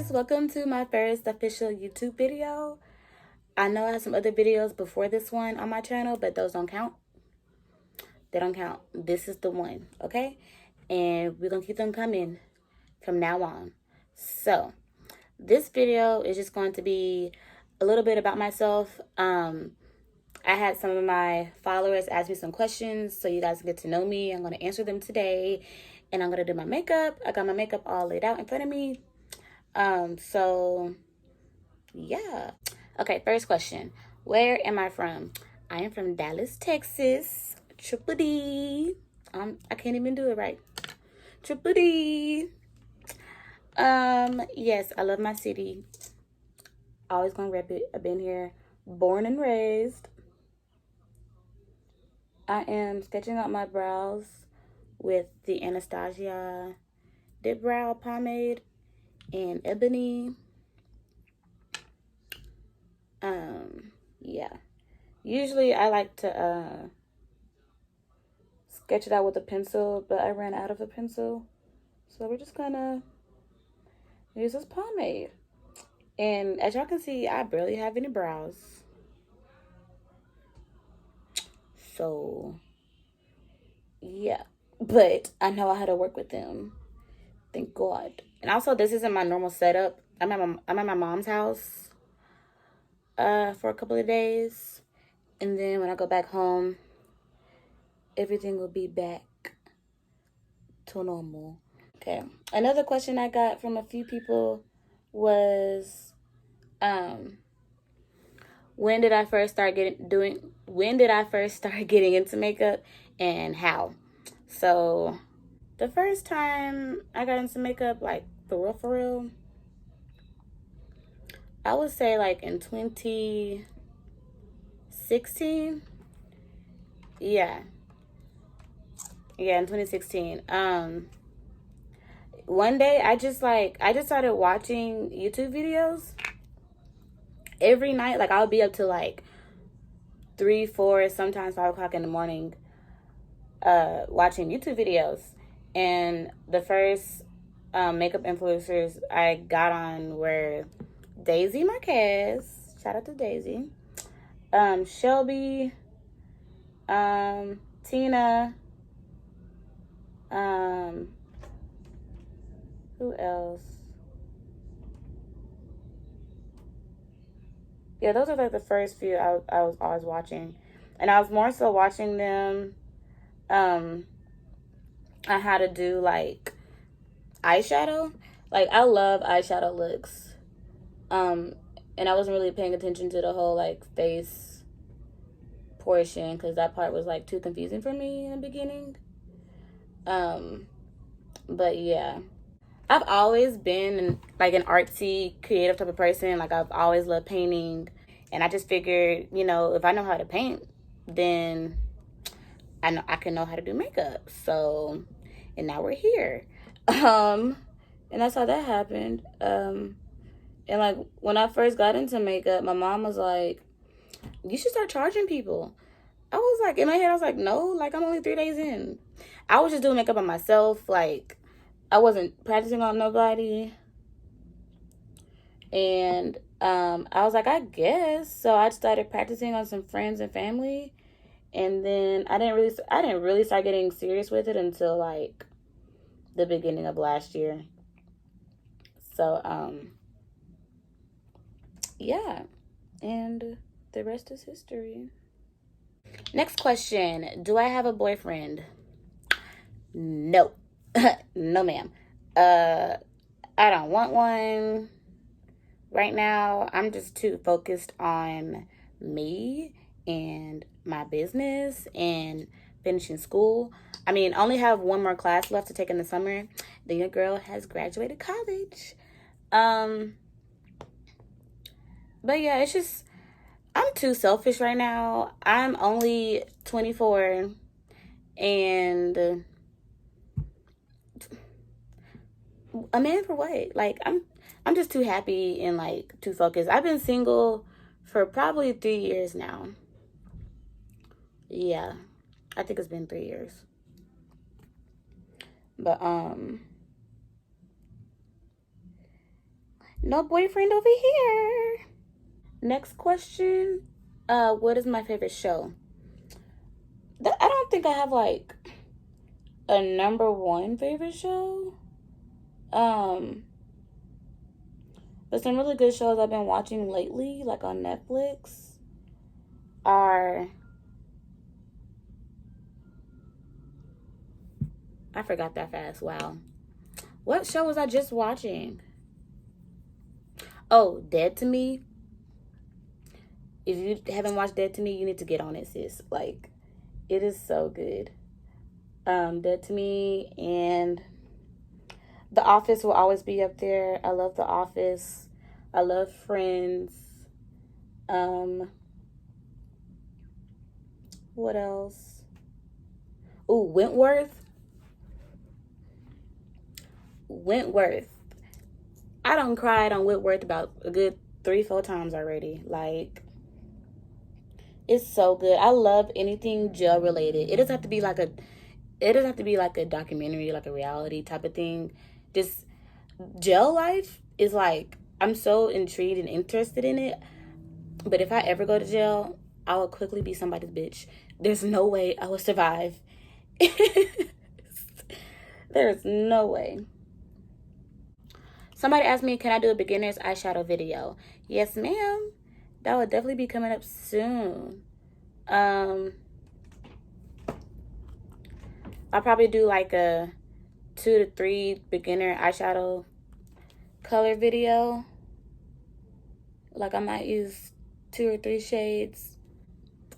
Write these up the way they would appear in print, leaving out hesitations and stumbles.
guys, welcome to my first official YouTube video. I know I have some other videos before this one on my channel, but those don't count. They don't count. This is the one, okay? And we're gonna keep them coming from now on. So this video is just going to be a little bit about myself. I had some of my followers ask me some questions so you guys get to know me. I'm gonna answer them today, and I'm gonna do my makeup. I got my makeup all laid out in front of me. So yeah. Okay, first question. Where am I from? I am from Dallas, Texas. Triple D. I can't even do it right. Triple D. Yes, I love my city. Always gonna rep it. I've been here, born and raised. I am sketching out my brows with the Anastasia Dip Brow Pomade and Ebony. Yeah. Usually I like to sketch it out with a pencil, but I ran out of a pencil. So we're just gonna use this pomade. And as y'all can see, I barely have any brows. So yeah. But I know how to work with them. Thank God. And also, this isn't my normal setup. I'm at my mom's house for a couple of days, and then when I go back home, everything will be back to normal. Okay. Another question I got from a few people was, when did I first start getting into makeup and how? So the first time I got into makeup, like for real, I would say like in 2016. Yeah, in 2016. One day I just started watching YouTube videos every night. Like, I'll be up to like 3, 4, sometimes 5 o'clock in the morning, watching YouTube videos. And the first makeup influencers I got on were Daisy Marquez. Shout out to Daisy. Shelby. Tina. Who else? Yeah, those are like the first few I was always watching. And I was more so watching them on how to do like eyeshadow. Like, I love eyeshadow looks. And I wasn't really paying attention to the whole like face portion because that part was like too confusing for me in the beginning. But yeah, I've always been like an artsy, creative type of person. Like, I've always loved painting, and I just figured, if I know how to paint, then I can know how to do makeup. So, and now we're here. And that's how that happened. And like, when I first got into makeup, my mom was like, you should start charging people. I was like, in my head, I was like, no, like, I'm only 3 days in. I was just doing makeup on myself. Like, I wasn't practicing on nobody. And I was like, I guess. So I started practicing on some friends and family. And then I didn't really start getting serious with it until like the beginning of last year. So yeah. And the rest is history. Next question. Do I have a boyfriend? No. No, ma'am. I don't want one right now. I'm just too focused on me and my business and finishing school. I mean, I only have one more class left to take in the summer. Then your girl has graduated college. But yeah, it's just, I'm too selfish right now. I'm only 24, and a man for what? Like, I'm just too happy and like too focused. I've been single for probably 3 years now. Yeah, I think it's been 3 years. But No boyfriend over here. Next question. What is my favorite show? I don't think I have like a number one favorite show. But some really good shows I've been watching lately, like on Netflix, are... I forgot that fast. Wow. What show was I just watching? Oh, Dead to Me. If you haven't watched Dead to Me, you need to get on it, sis. Like, it is so good. Dead to Me and The Office will always be up there. I love The Office. I love Friends. What else? Ooh, Wentworth. I done cried on Wentworth about a good 3-4 times already. Like, it's so good. I love anything gel related. It doesn't have to be like a documentary, like a reality type of thing. Just gel life is like, I'm so intrigued and interested in it. But if I ever go to jail, I will quickly be somebody's bitch. There's no way I will survive. There's no way. Somebody asked me, can I do a beginner's eyeshadow video? Yes, ma'am. That will definitely be coming up soon. I'll probably do like a 2 to 3 beginner eyeshadow color video. Like, I might use 2 or 3 shades.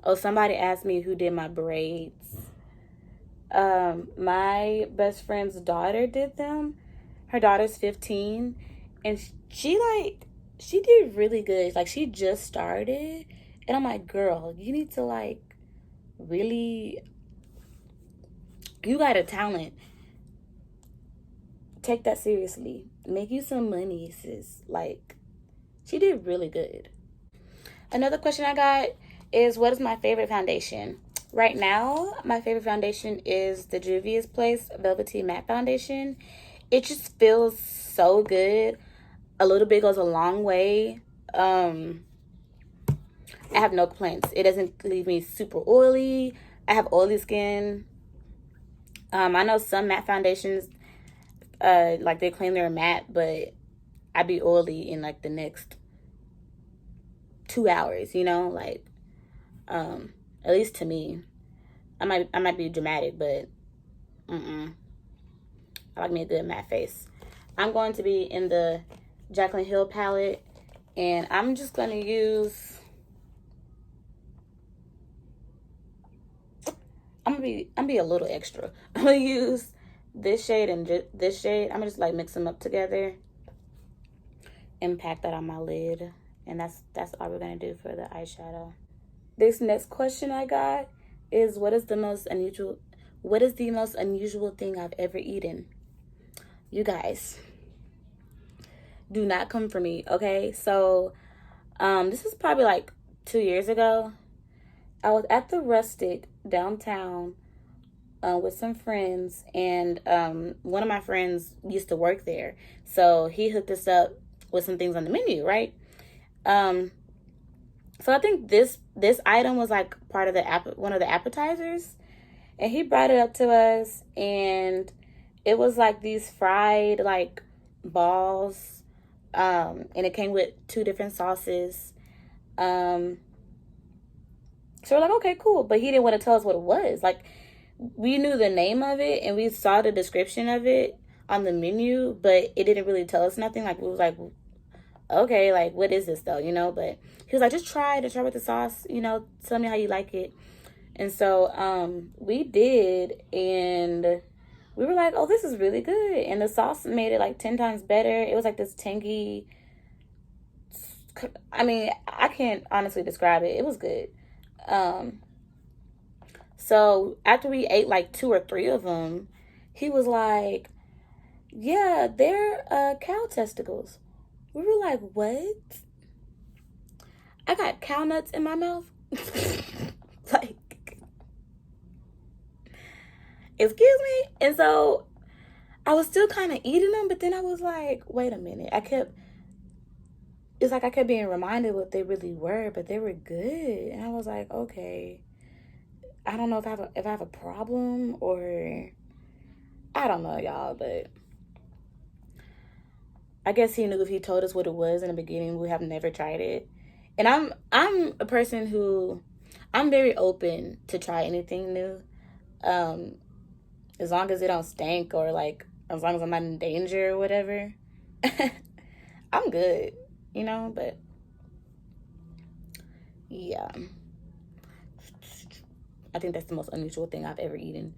Oh, somebody asked me who did my braids. My best friend's daughter did them. Her daughter's 15, and she did really good. Like, she just started, and I'm like, girl, you need to like really, you got a talent. Take that seriously. Make you some money, sis. Like, she did really good. Another question I got is, what is my favorite foundation? Right now, my favorite foundation is the Juvias Place Velvety Matte Foundation. It just feels so good. A little bit goes a long way. I have no complaints. It doesn't leave me super oily. I have oily skin. I know some matte foundations, like, they claim they're matte, but I be oily in like the next 2 hours, you know, like, at least to me. I might be dramatic, but I like me a good matte face. I'm going to be in the Jaclyn Hill palette, and I'm just going to use, I'm gonna be a little extra. I'm going to use this shade and this shade. I'm going to just like mix them up together and pack that on my lid. And that's all we're going to do for the eyeshadow. This next question I got is, what is the most unusual thing I've ever eaten? You guys, do not come for me, okay? So, this was probably like 2 years ago. I was at the Rustic downtown with some friends, and one of my friends used to work there. So he hooked us up with some things on the menu, right? So I think this item was like part of one of the appetizers, and he brought it up to us, and it was like these fried like balls, and it came with 2 different sauces. So we're like, okay, cool. But he didn't want to tell us what it was. Like, we knew the name of it and we saw the description of it on the menu, but it didn't really tell us nothing. Like, we was like, okay, like, what is this though, you know? But he was like, just try with the sauce, you know, tell me how you like it. And so we did, and we were like, oh, this is really good. And the sauce made it like 10 times better. It was like this tangy, I mean, I can't honestly describe it. It was good. So after we ate like 2 or 3 of them, he was like, yeah, they're cow testicles. We were like, what? I got cow nuts in my mouth. Like, excuse me? And so I was still kind of eating them, but then I was like, wait a minute. I kept it's like I kept being reminded what they really were, but they were good. And I was like, okay, I don't know if I have a problem, or I don't know, y'all, but I guess he knew if he told us what it was in the beginning, we have never tried it. And I'm a person who, I'm very open to try anything new. Um, as long as it don't stink, or like as long as I'm not in danger or whatever. I'm good, you know, but yeah. I think that's the most unusual thing I've ever eaten.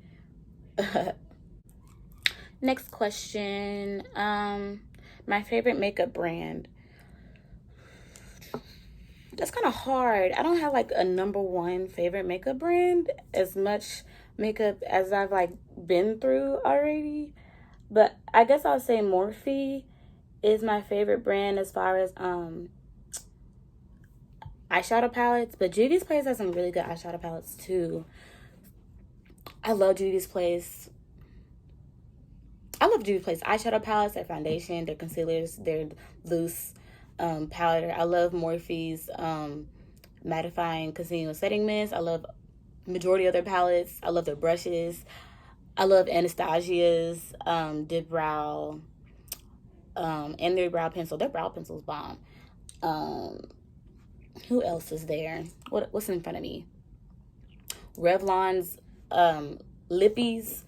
Next question. My favorite makeup brand. That's kind of hard. I don't have like a number one favorite makeup brand, as much makeup as I've like been through already. But I guess I'll say Morphe is my favorite brand as far as eyeshadow palettes. But Juvia's Place has some really good eyeshadow palettes too. I love Juvia's Place. I love Juvia's Place eyeshadow palettes, their foundation, their concealers, their loose powder. I love Morphe's mattifying concealing setting mist. I love majority of their palettes. I love their brushes. I love Anastasia's dip brow and their brow pencil. Their brow pencil's bomb. Who else is there? What's in front of me? Revlon's lippies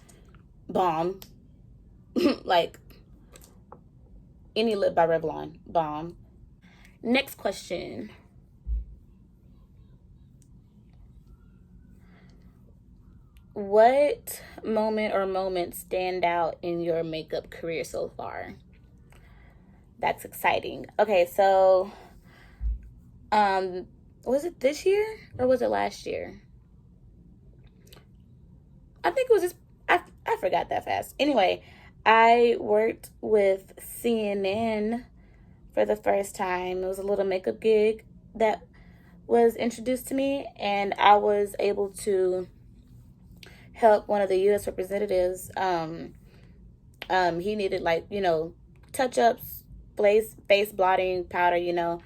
bomb. Like any lip by Revlon bomb. Next question. What moment or moments stand out in your makeup career so far? That's exciting. Okay, so was it this year or was it last year? I think it was just I forgot that fast. Anyway, I worked with CNN for the first time. It was a little makeup gig that was introduced to me, and I was able to help one of the U.S. representatives. He needed, like, you know, touch-ups, face blotting powder, you know,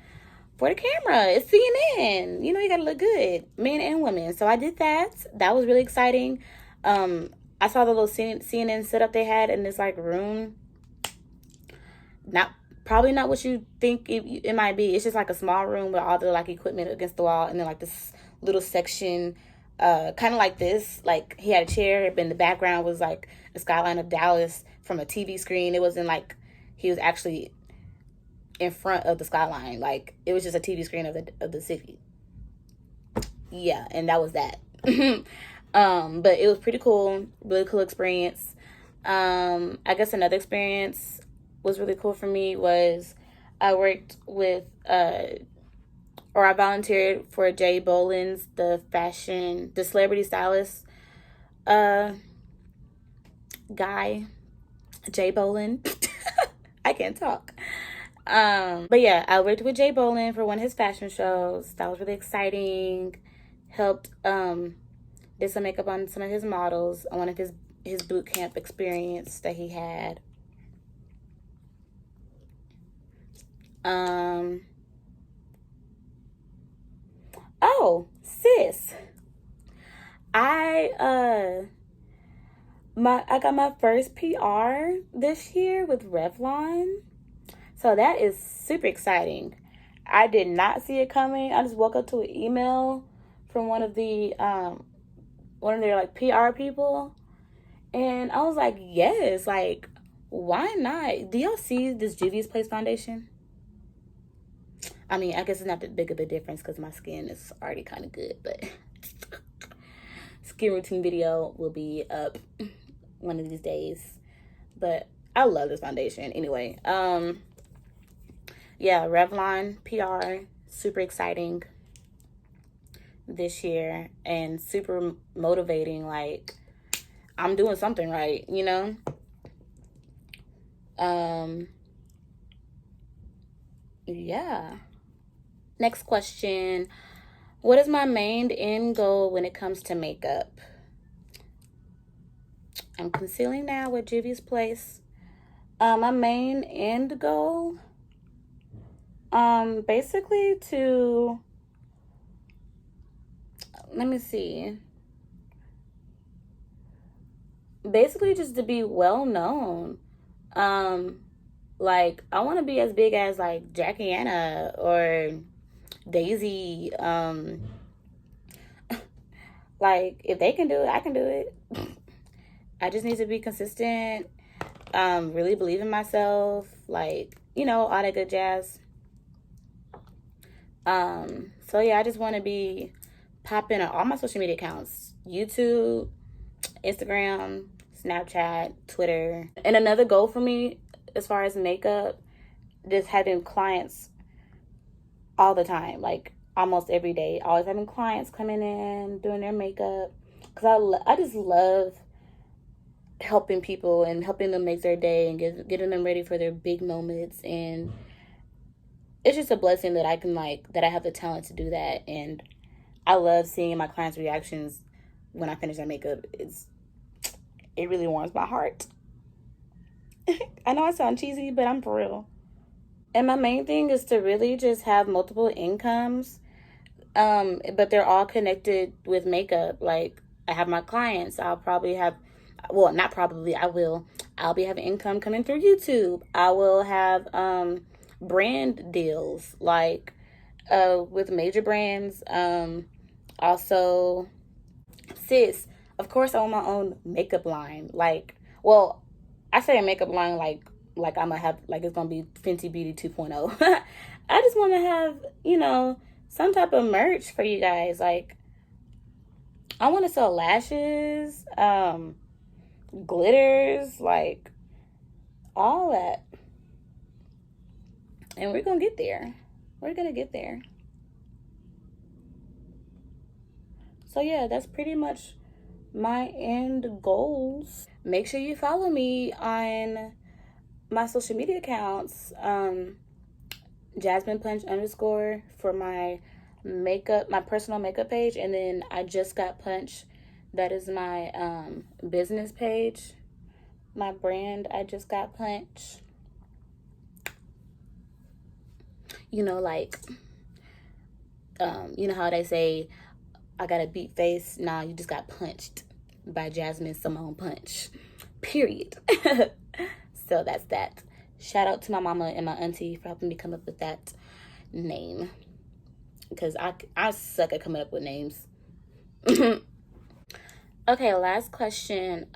for the camera. It's CNN. You know, you gotta look good, men and women. So I did that. That was really exciting. I saw the little CNN setup they had in this like room. Probably not what you think it might be. It's just like a small room with all the like equipment against the wall, and then like this little section, kind of like this. Like he had a chair, but in the background was like the skyline of Dallas from a TV screen. It wasn't like he was actually in front of the skyline. Like it was just a TV screen of the city. Yeah, and that was that. But it was pretty cool, really cool experience. I guess another experience was really cool for me was I worked with or I volunteered for Jay Boland's the celebrity stylist guy, Jay Boland. I can't talk. But yeah, I worked with Jay Boland for one of his fashion shows. That was really exciting. Helped did some makeup on some of his models on one of his boot camp experience that he had. Oh, sis. I got my first PR this year with Revlon. So that is super exciting. I did not see it coming. I just woke up to an email from one of their like PR people, and I was like, yes, like why not? Do y'all see this Juvia's Place foundation? I mean, I guess it's not that big of a difference because my skin is already kind of good, but skin routine video will be up one of these days. But I love this foundation anyway. Yeah, Revlon PR, super exciting this year and super motivating. Like I'm doing something right, you know. Yeah. Next question. What is my main end goal when it comes to makeup? I'm concealing now with Juvia's Place. My main end goal Basically to, let me see. Basically just to be well known. Like I want to be as big as like Jaclyn or Daisy. Like if they can do it, I can do it. I just need to be consistent. Really believe in myself. Like, you know, all that good jazz. So yeah, I just want to be popping on all my social media accounts: YouTube, Instagram, Snapchat, Twitter. And another goal for me as far as makeup, just having clients all the time, like almost every day. Always having clients coming in, doing their makeup. Because I just love helping people and helping them make their day and getting them ready for their big moments. And it's just a blessing that I can, like, that I have the talent to do that. And I love seeing my clients' reactions when I finish their makeup. It really warms my heart. I know I sound cheesy, but I'm for real. And my main thing is to really just have multiple incomes, but they're all connected with makeup. Like I have my clients, I'll probably have, well, not probably, I will. I'll be having income coming through YouTube. I will have brand deals, like with major brands. Also, sis, of course, I want my own makeup line. Like, well, I say a makeup line like I'm gonna have, like it's gonna be Fenty Beauty 2.0. I just want to have, you know, some type of merch for you guys. Like, I want to sell lashes, glitters, like all that. And we're gonna get there. We're gonna get there. So yeah, that's pretty much my end goals. Make sure you follow me on my social media accounts. Jasmine Punch _ for my makeup, my personal makeup page, and then I Just Got Punch. That is my business page, my brand. I Just Got Punch. You know, like, you know how they say, I got a beat face. Nah, you just got punched by Jasmine Simone Punch. Period. So that's that. Shout out to my mama and my auntie for helping me come up with that name. Because I suck at coming up with names. Okay, last question.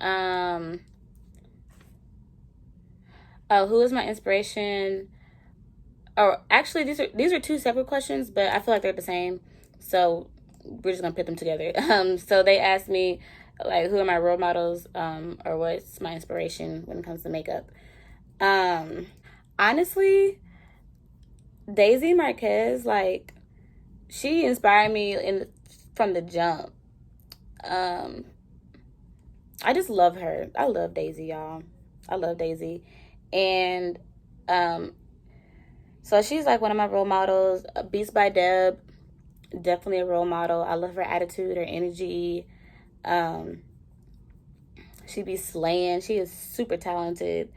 Who is my inspiration? Or actually, these are two separate questions, but I feel like they're the same. So we're just gonna put them together. So they asked me, like, who are my role models, or what's my inspiration when it comes to makeup. Honestly, Daisy Marquez, like, she inspired me from the jump. I just love her. I love Daisy, y'all. I love Daisy. And so she's like one of my role models. Beats by Deb, definitely a role model. I love her attitude, her energy. She be slaying. She is super talented.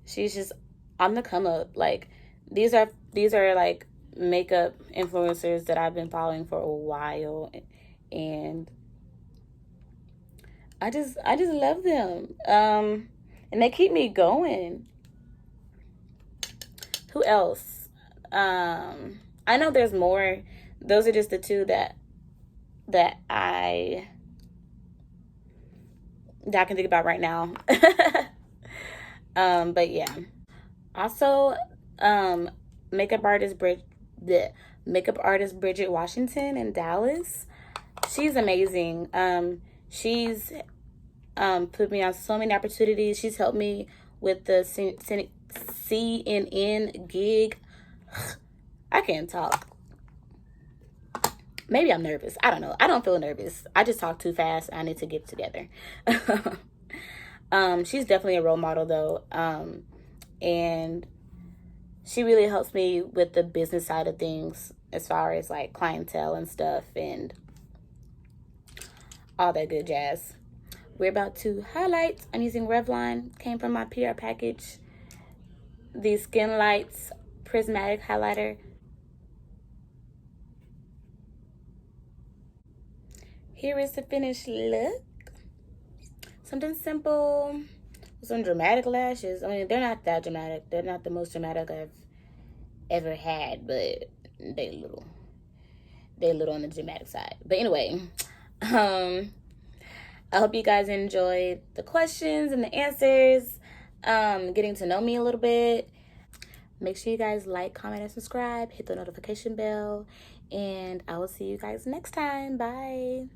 She's just on the come up. Like, these are like makeup influencers that I've been following for a while, and I just love them. And they keep me going. Who else? I know there's more. Those are just the two that I can think about right now. But yeah. Also, makeup artist Bridget Washington in Dallas. She's amazing. She's put me on so many opportunities. She's helped me with the CNN gig. I can't talk. Maybe I'm nervous. I don't know. I don't feel nervous. I just talk too fast. I need to get together. She's definitely a role model, though. And she really helps me with the business side of things as far as, like, clientele and stuff and all that good jazz. We're about to highlight. I'm using Revlon. Came from my PR package. These Skin Lights prismatic highlighter. Here is the finished look. Something simple, some dramatic lashes. I mean, they're not that dramatic. They're not the most dramatic I've ever had, but they a little on the dramatic side. But anyway, I hope you guys enjoyed the questions and the answers, getting to know me a little bit. Make sure you guys like, comment, and subscribe. Hit the notification bell. And I will see you guys next time. Bye.